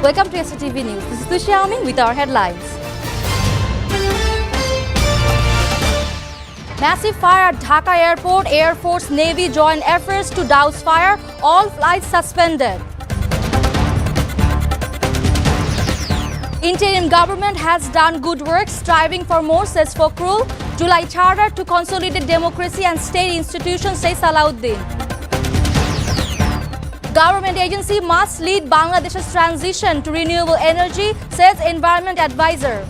Welcome to SATV News. This is Xiaoming with our headlines. Massive fire at Dhaka Airport. Air Force, Navy join efforts to douse fire. All flights suspended. Interim government has done good work, striving for more, says Fakhrul. July Charter to consolidate democracy and state institutions, says Alauddin. Government agency must lead Bangladesh's transition to renewable energy, says Environment Advisor.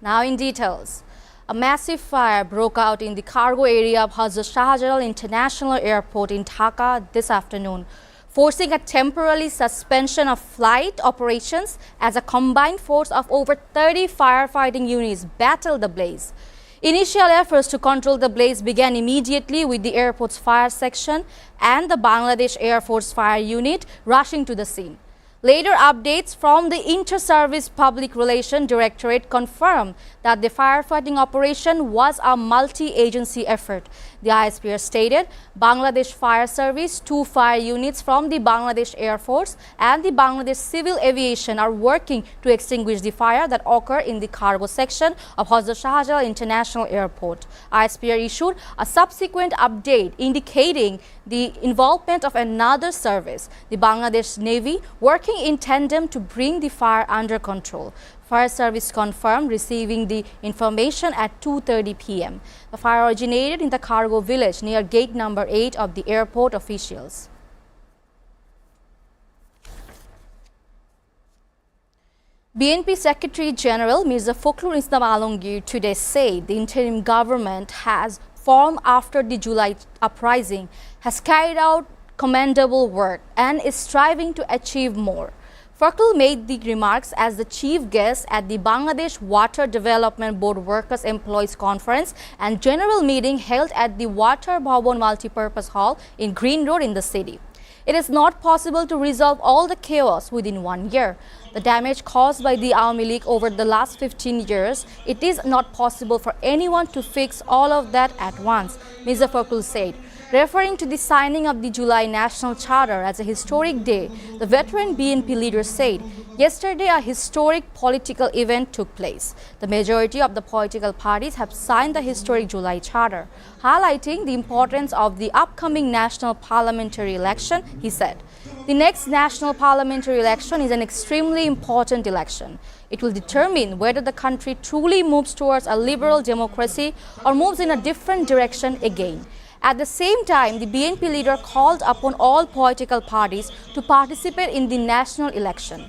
Now in details. A massive fire broke out in the cargo area of Hazrat Shahjalal International Airport in Dhaka this afternoon, forcing a temporary suspension of flight operations as a combined force of over 30 firefighting units battled the blaze. Initial efforts to control the blaze began immediately with the airport's fire section and the Bangladesh Air Force Fire Unit rushing to the scene. Later updates from the Inter-Service Public Relations Directorate confirmed that the firefighting operation was a multi-agency effort. The ISPR stated Bangladesh Fire Service, 2 fire units from the Bangladesh Air Force and the Bangladesh Civil Aviation are working to extinguish the fire that occurred in the cargo section of Hazrat Shahjalal International Airport. ISPR issued a subsequent update indicating the involvement of another service, the Bangladesh Navy, working in tandem to bring the fire under control. Fire service confirmed receiving the information at 2:30 p.m. The fire originated in the cargo village near gate number 8 of the airport officials. BNP Secretary General Mirza Fakhrul Islam Alamgir today said the interim government has formed after the July uprising has carried out commendable work and is striving to achieve more. Fakhrul made the remarks as the chief guest at the Bangladesh Water Development Board Workers Employees Conference and general meeting held at the Water Bhavan Multipurpose Hall in Green Road in the city. It is not possible to resolve all the chaos within 1 year. The damage caused by the Awami League over the last 15 years, it is not possible for anyone to fix all of that at once, Mirza Fakhrul said. Referring to the signing of the July National Charter as a historic day, the veteran BNP leader said, yesterday a historic political event took place. The majority of the political parties have signed the historic July Charter, highlighting the importance of the upcoming national parliamentary election, he said. The next national parliamentary election is an extremely important election. It will determine whether the country truly moves towards a liberal democracy or moves in a different direction again. At the same time, the BNP leader called upon all political parties to participate in the national election.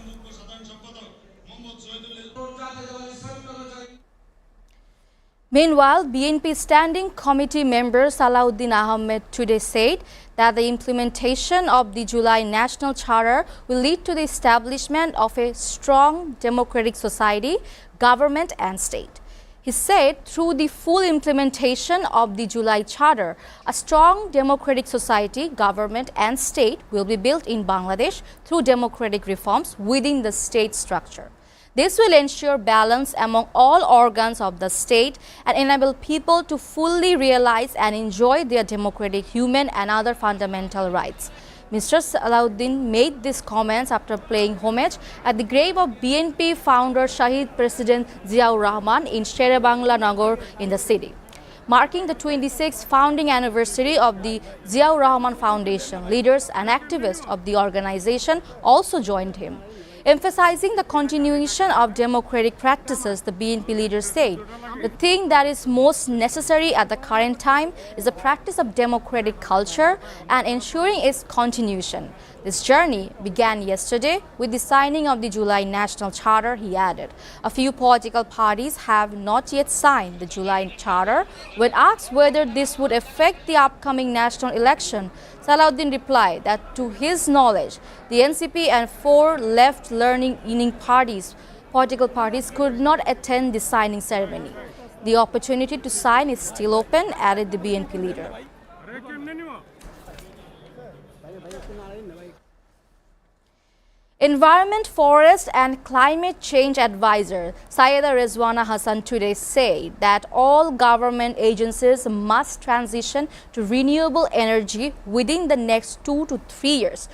Meanwhile, BNP Standing Committee member Alauddin Ahmed today said that the implementation of the July National Charter will lead to the establishment of a strong democratic society, government and state. He said through the full implementation of the July Charter, a strong democratic society, government and state will be built in Bangladesh through democratic reforms within the state structure. This will ensure balance among all organs of the state and enable people to fully realize and enjoy their democratic, human and other fundamental rights. Mr. Alauddin made these comments after paying homage at the grave of BNP founder Shahid President Ziaur Rahman in Sherebangla Nagar in the city. Marking the 26th founding anniversary of the Ziaur Rahman Foundation, leaders and activists of the organization also joined him. Emphasizing the continuation of democratic practices, the BNP leader said, the thing that is most necessary at the current time is the practice of democratic culture and ensuring its continuation. This journey began yesterday with the signing of the July National Charter, he added. A few political parties have not yet signed the July Charter. When asked whether this would affect the upcoming national election, Alauddin replied that to his knowledge, the NCP and 4 left-leaning political parties could not attend the signing ceremony. The opportunity to sign is still open, added the BNP leader. Environment, Forest and Climate Change Advisor Syeda Rizwana Hassan today said that all government agencies must transition to renewable energy within the next 2 to 3 years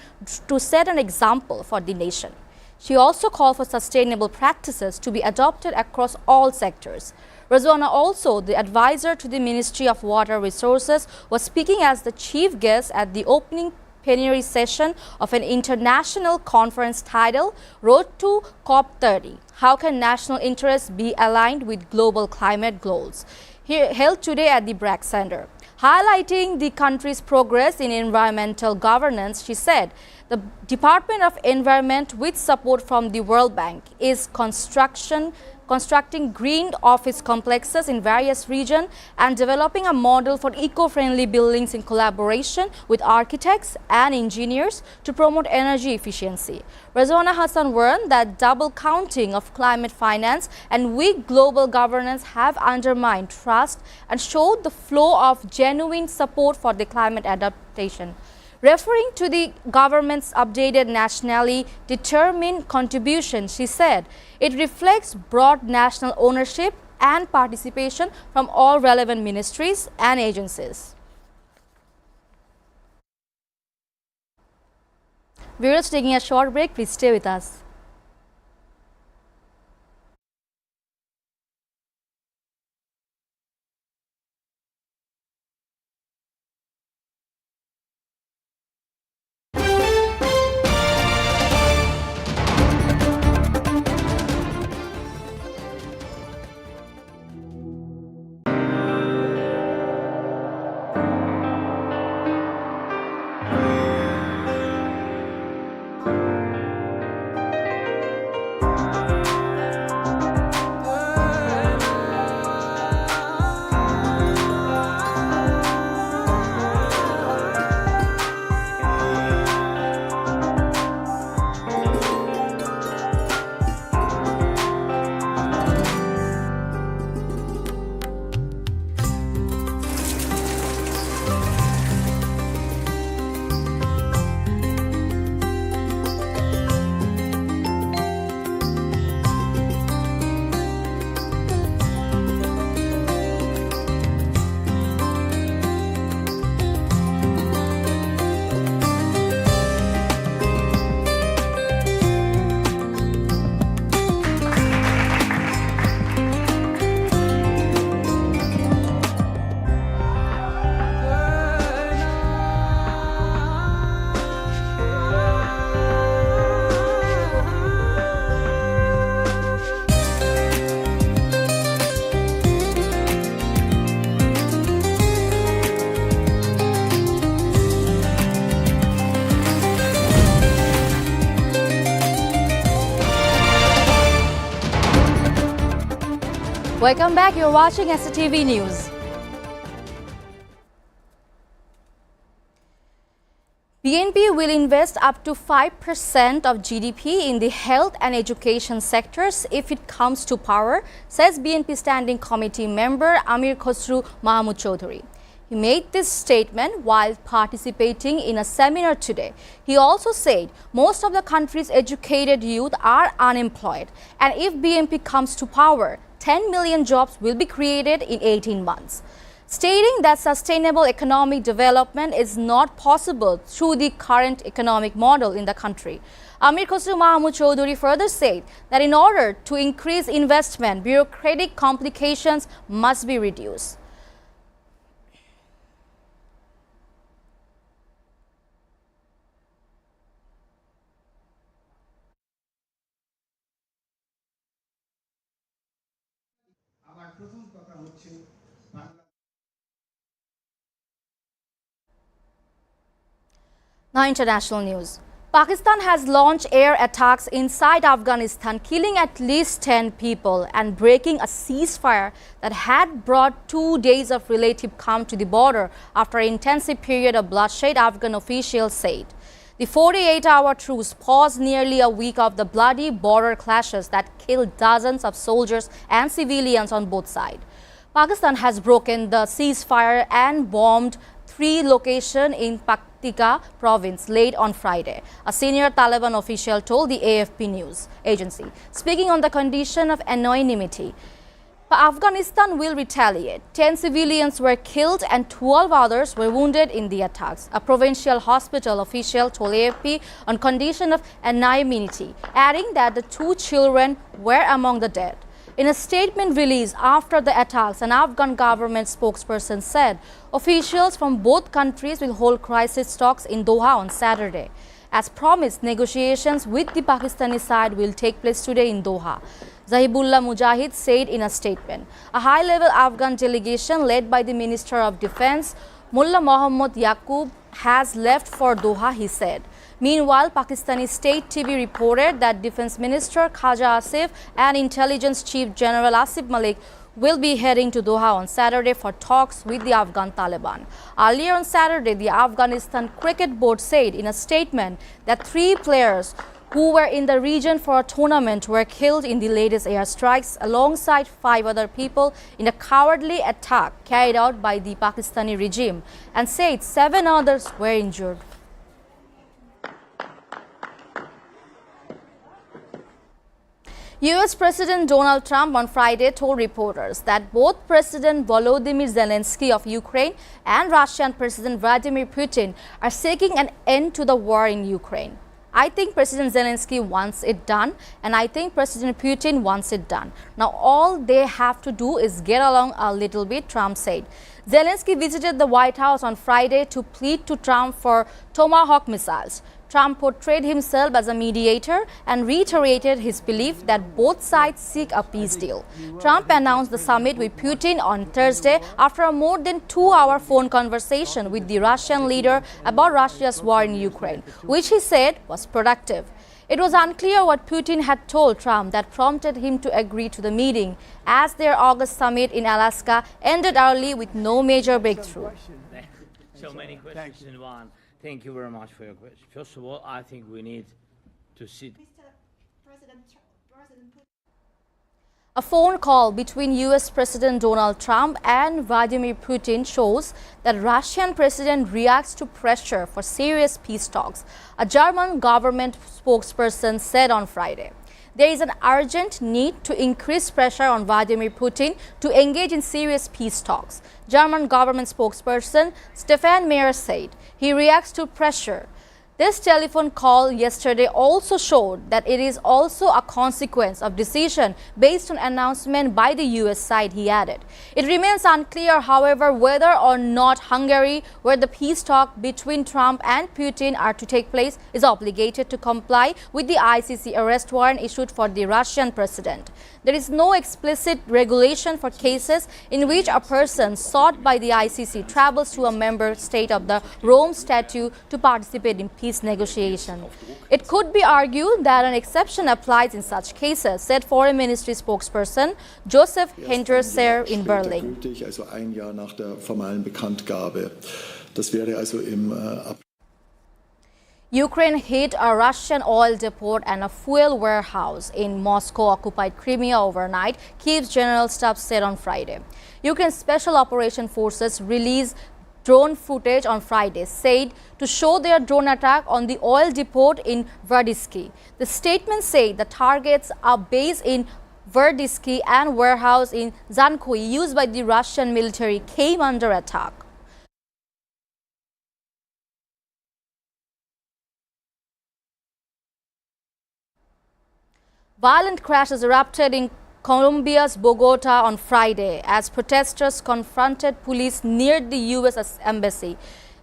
to set an example for the nation. She also called for sustainable practices to be adopted across all sectors. Rizwana, also the advisor to the Ministry of Water Resources, was speaking as the chief guest at the opening plenary session of an international conference titled Road to COP30. How can national interests be aligned with global climate goals? Held today at the Bragg Center. Highlighting the country's progress in environmental governance, she said the Department of Environment, with support from the World Bank, is constructing green office complexes in various regions and developing a model for eco-friendly buildings in collaboration with architects and engineers to promote energy efficiency. Rizwana Hassan warned that double counting of climate finance and weak global governance have undermined trust and showed the flow of genuine support for the climate adaptation. Referring to the government's updated nationally determined contribution, she said it reflects broad national ownership and participation from all relevant ministries and agencies. Viewers, taking a short break, please stay with us. Welcome back. You're watching SATV News. BNP will invest up to 5% of GDP in the health and education sectors if it comes to power, says BNP Standing Committee member Amir Khosru Mahmood Chowdhury. He made this statement while participating in a seminar today. He also said most of the country's educated youth are unemployed, and if BNP comes to power, 10 million jobs will be created in 18 months. Stating that sustainable economic development is not possible through the current economic model in the country. Amir Khosru Mahmood Chowdhury further said that in order to increase investment, bureaucratic complications must be reduced. Now, international news. Pakistan has launched air attacks inside Afghanistan, killing at least 10 people and breaking a ceasefire that had brought 2 days of relative calm to the border after an intensive period of bloodshed, Afghan officials said. The 48-hour truce paused nearly a week of the bloody border clashes that killed dozens of soldiers and civilians on both sides. Pakistan has broken the ceasefire and bombed 3 locations in Paktika province late on Friday, a senior Taliban official told the AFP news agency, speaking on the condition of anonymity. Afghanistan will retaliate. 10 civilians were killed and 12 others were wounded in the attacks, a provincial hospital official told AFP on condition of anonymity, adding that the 2 children were among the dead. In a statement released after the attacks, an Afghan government spokesperson said officials from both countries will hold crisis talks in Doha on Saturday. As promised, negotiations with the Pakistani side will take place today in Doha. Zahibullah Mujahid said in a statement. A high-level Afghan delegation led by the Minister of Defense, Mullah Mohammad Yaqub, has left for Doha, he said. Meanwhile, Pakistani State TV reported that Defense Minister Khaja Asif and Intelligence Chief General Asif Malik will be heading to Doha on Saturday for talks with the Afghan Taliban. Earlier on Saturday, the Afghanistan Cricket Board said in a statement that 3 players who were in the region for a tournament were killed in the latest airstrikes alongside 5 other people in a cowardly attack carried out by the Pakistani regime, and said 7 others were injured. US President Donald Trump on Friday told reporters that both President Volodymyr Zelensky of Ukraine and Russian President Vladimir Putin are seeking an end to the war in Ukraine. I think President Zelensky wants it done, and I think President Putin wants it done. Now all they have to do is get along a little bit, Trump said. Zelensky visited the White House on Friday to plead to Trump for Tomahawk missiles. Trump portrayed himself as a mediator and reiterated his belief that both sides seek a peace deal. Trump announced the summit with Putin on Thursday after a more than 2-hour phone conversation with the Russian leader about Russia's war in Ukraine, which he said was productive. It was unclear what Putin had told Trump that prompted him to agree to the meeting, as their August summit in Alaska ended early with no major breakthrough. So many questions in one. Thank you very much for your question. First of all, I think we need to sit. A phone call between US President Donald Trump and Vladimir Putin shows that Russian president reacts to pressure for serious peace talks, a German government spokesperson said on Friday. There is an urgent need to increase pressure on Vladimir Putin to engage in serious peace talks, German government spokesperson Stefan Meyer said. He reacts to pressure. This telephone call yesterday also showed that it is also a consequence of decision based on announcement by the US side, he added. It remains unclear, however, whether or not Hungary, where the peace talk between Trump and Putin are to take place, is obligated to comply with the ICC arrest warrant issued for the Russian president. There is no explicit regulation for cases in which a person sought by the ICC travels to a member state of the Rome Statute to participate in peace negotiation. It could be argued that an exception applies in such cases, said Foreign Ministry spokesperson Joseph Hinterseer in Berlin. Also ein Jahr nach der formalen Bekanntgabe. Das wäre also im Ukraine hit a Russian oil depot and a fuel warehouse in Moscow-occupied Crimea overnight, Kyiv's general staff said on Friday. Ukraine's Special Operation Forces released drone footage on Friday, said to show their drone attack on the oil depot in Verdisky. The statement said the targets are based in Verdisky and warehouse in Zankoi used by the Russian military came under attack. Violent crashes erupted in Colombia's Bogota on Friday as protesters confronted police near the U.S. Embassy.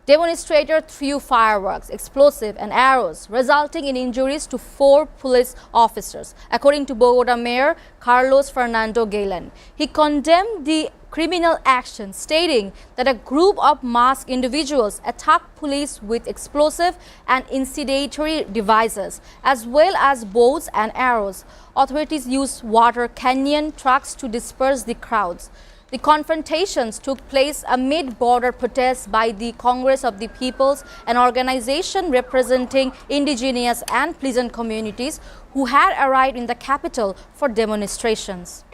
Demonstrators threw fireworks, explosives and arrows, resulting in injuries to 4 police officers, according to Bogota Mayor Carlos Fernando Galen. He condemned the criminal action, stating that a group of masked individuals attacked police with explosive and incendiary devices, as well as bows and arrows. Authorities used water cannon trucks to disperse the crowds. The confrontations took place amid border protests by the Congress of the Peoples, an organization representing indigenous and peasant communities who had arrived in the capital for demonstrations.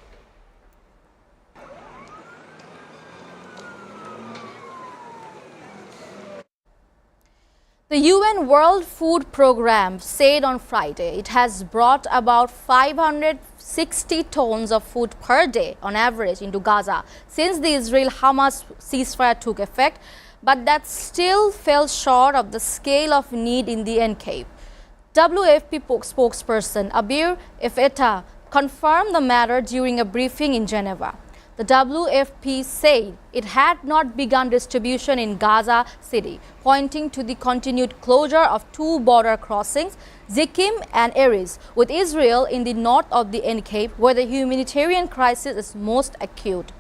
The UN World Food Programme said on Friday it has brought about 560 tons of food per day on average into Gaza since the Israel-Hamas ceasefire took effect, but that still fell short of the scale of need in the enclave. WFP spokesperson Abir Efeta confirmed the matter during a briefing in Geneva. The WFP said it had not begun distribution in Gaza City, pointing to the continued closure of two border crossings, Zikim and Erez, with Israel in the north of the enclave, where the humanitarian crisis is most acute.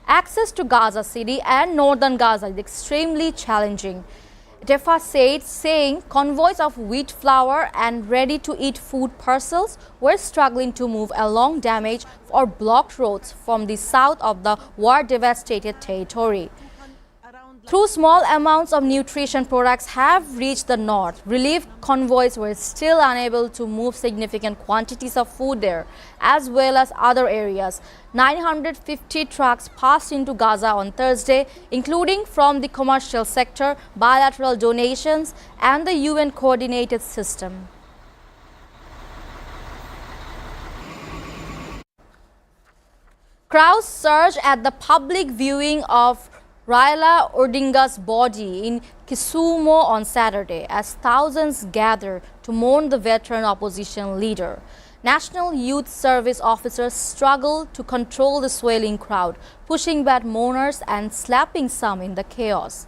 Access to Gaza City and northern Gaza is extremely challenging. Tefa said, saying convoys of wheat flour and ready-to-eat food parcels were struggling to move along damaged or blocked roads from the south of the war-devastated territory. Though small amounts of nutrition products have reached the north, relief convoys were still unable to move significant quantities of food there, as well as other areas. 950 trucks passed into Gaza on Thursday, including from the commercial sector, bilateral donations, and the UN coordinated system. Crowds surged at the public viewing of Raila Odinga's body in Kisumu on Saturday as thousands gathered to mourn the veteran opposition leader. National Youth Service officers struggled to control the swelling crowd, pushing back mourners and slapping some in the chaos.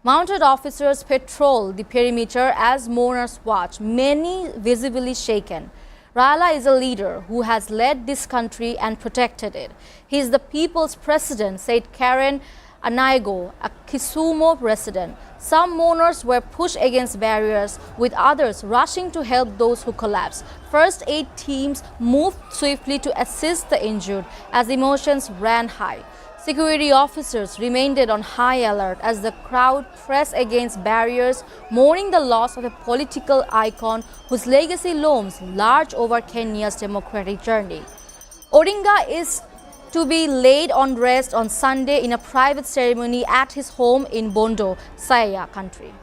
Mounted officers patrolled the perimeter as mourners watched, many visibly shaken. Raila is a leader who has led this country and protected it. He is the people's president, said Karen Anaigo, a Kisumu resident. Some mourners were pushed against barriers, with others rushing to help those who collapsed. First aid teams moved swiftly to assist the injured as emotions ran high. Security officers remained on high alert as the crowd pressed against barriers, mourning the loss of a political icon whose legacy looms large over Kenya's democratic journey. Odinga is to be laid on rest on Sunday in a private ceremony at his home in Bondo, Saya country.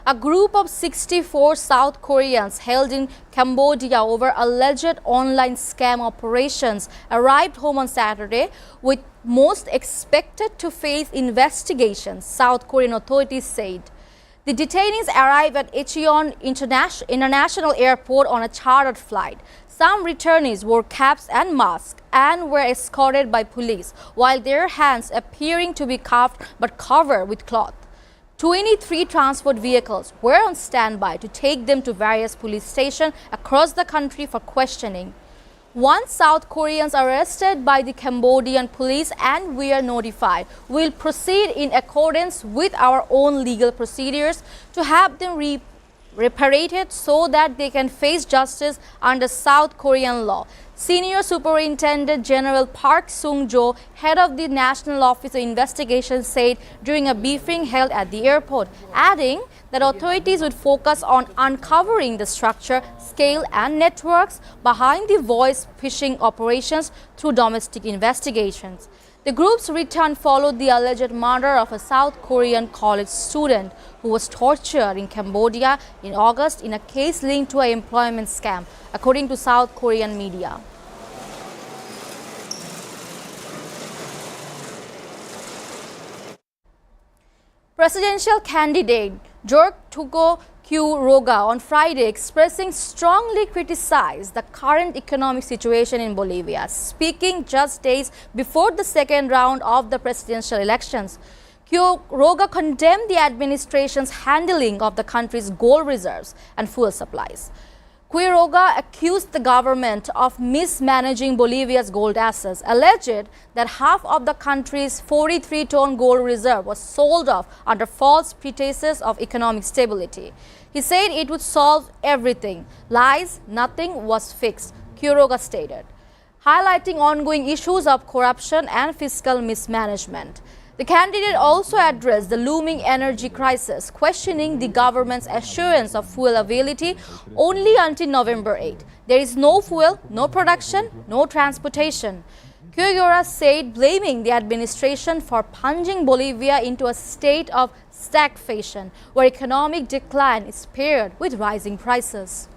A group of 64 South Koreans held in Cambodia over alleged online scam operations arrived home on Saturday, with most expected to face investigations, South Korean authorities said. The detainees arrived at Incheon International Airport on a chartered flight. Some returnees wore caps and masks and were escorted by police, while their hands appearing to be cuffed but covered with cloth. 23 transport vehicles were on standby to take them to various police stations across the country for questioning. Once South Koreans are arrested by the Cambodian police and we are notified, we will proceed in accordance with our own legal procedures to have them reparated so that they can face justice under South Korean law. Senior Superintendent General Park Sung-jo, head of the National Office of Investigation, said during a briefing held at the airport, adding that authorities would focus on uncovering the structure, scale and networks behind the voice phishing operations through domestic investigations. The group's return followed the alleged murder of a South Korean college student who was tortured in Cambodia in August in a case linked to an employment scam, according to South Korean media. Presidential candidate George Roga on Friday expressing strongly criticized the current economic situation in Bolivia, speaking just days before the second round of the presidential elections. Roga condemned the administration's handling of the country's gold reserves and fuel supplies. Quiroga accused the government of mismanaging Bolivia's gold assets, alleged that half of the country's 43-ton gold reserve was sold off under false pretenses of economic stability. He said it would solve everything. Lies, nothing was fixed, Quiroga stated, highlighting ongoing issues of corruption and fiscal mismanagement. The candidate also addressed the looming energy crisis, questioning the government's assurance of fuel availability only until November 8. There is no fuel, no production, no transportation. Guevara said, blaming the administration for plunging Bolivia into a state of stagflation, where economic decline is paired with rising prices.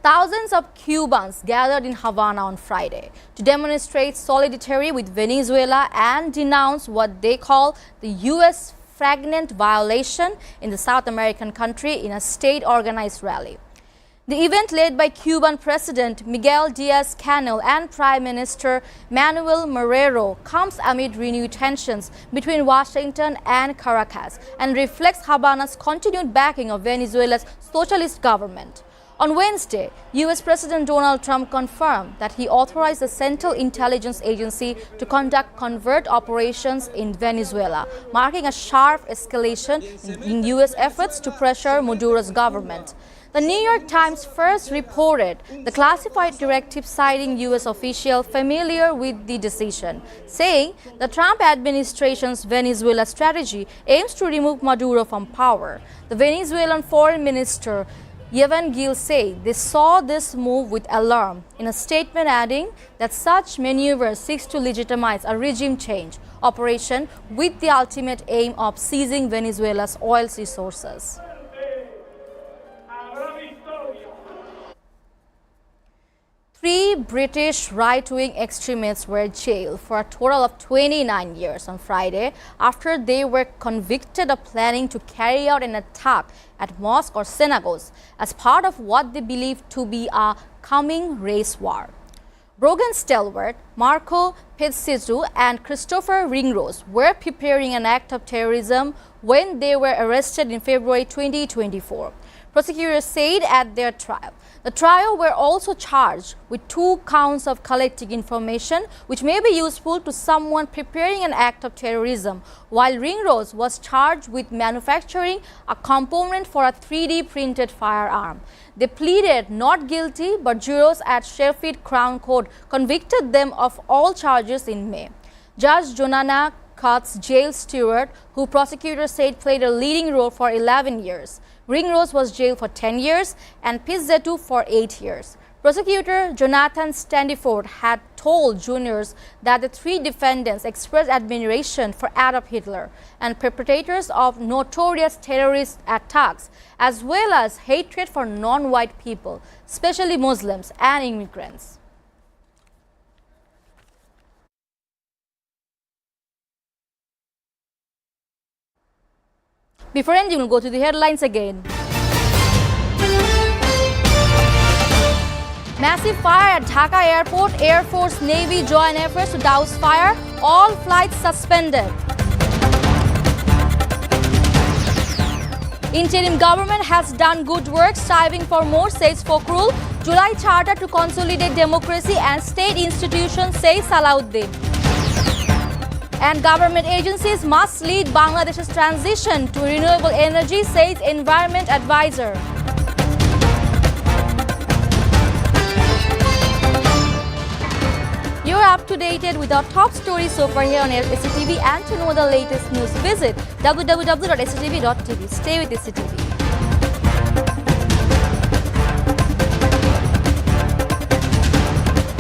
Thousands of Cubans gathered in Havana on Friday to demonstrate solidarity with Venezuela and denounce what they call the U.S. flagrant violation in the South American country in a state-organized rally. The event, led by Cuban President Miguel Diaz-Canel and Prime Minister Manuel Marrero, comes amid renewed tensions between Washington and Caracas and reflects Havana's continued backing of Venezuela's socialist government. On Wednesday, U.S. President Donald Trump confirmed that he authorized the Central Intelligence Agency to conduct covert operations in Venezuela, marking a sharp escalation in U.S. efforts to pressure Maduro's government. The New York Times first reported the classified directive, citing U.S. officials familiar with the decision, saying the Trump administration's Venezuela strategy aims to remove Maduro from power. The Venezuelan Foreign Minister Yevan Gil said they saw this move with alarm, in a statement adding that such maneuver seeks to legitimize a regime change operation with the ultimate aim of seizing Venezuela's oil resources. 3 British right-wing extremists were jailed for a total of 29 years on Friday after they were convicted of planning to carry out an attack at mosques or synagogues as part of what they believed to be a coming race war. Brogan stalwart Marco Pizzizu and Christopher Ringrose were preparing an act of terrorism when they were arrested in February 2024. Prosecutors said at their trial. The trio were also charged with 2 counts of collecting information which may be useful to someone preparing an act of terrorism, while Ringrose was charged with manufacturing a component for a 3D printed firearm. They pleaded not guilty, but jurors at Sheffield Crown Court convicted them of all charges in May. Judge Jonana Cuts jail steward, who prosecutors said played a leading role for 11 years. Ringrose was jailed for 10 years and Pizzetu for 8 years. Prosecutor Jonathan Standiford had told juniors that the 3 defendants expressed admiration for Adolf Hitler and perpetrators of notorious terrorist attacks, as well as hatred for non-white people, especially Muslims and immigrants. Before ending, we'll go to the headlines again. Massive fire at Dhaka Airport. Air Force, Navy join efforts to douse fire. All flights suspended. Interim government has done good work, striving for more, says Fokhrul. July Charter to consolidate democracy and state institutions, says Salahuddin. And government agencies must lead Bangladesh's transition to renewable energy, says Environment Advisor. You're up to date with our top stories so far here on SATV, and to know the latest news, visit www.satv.tv. Stay with SATV.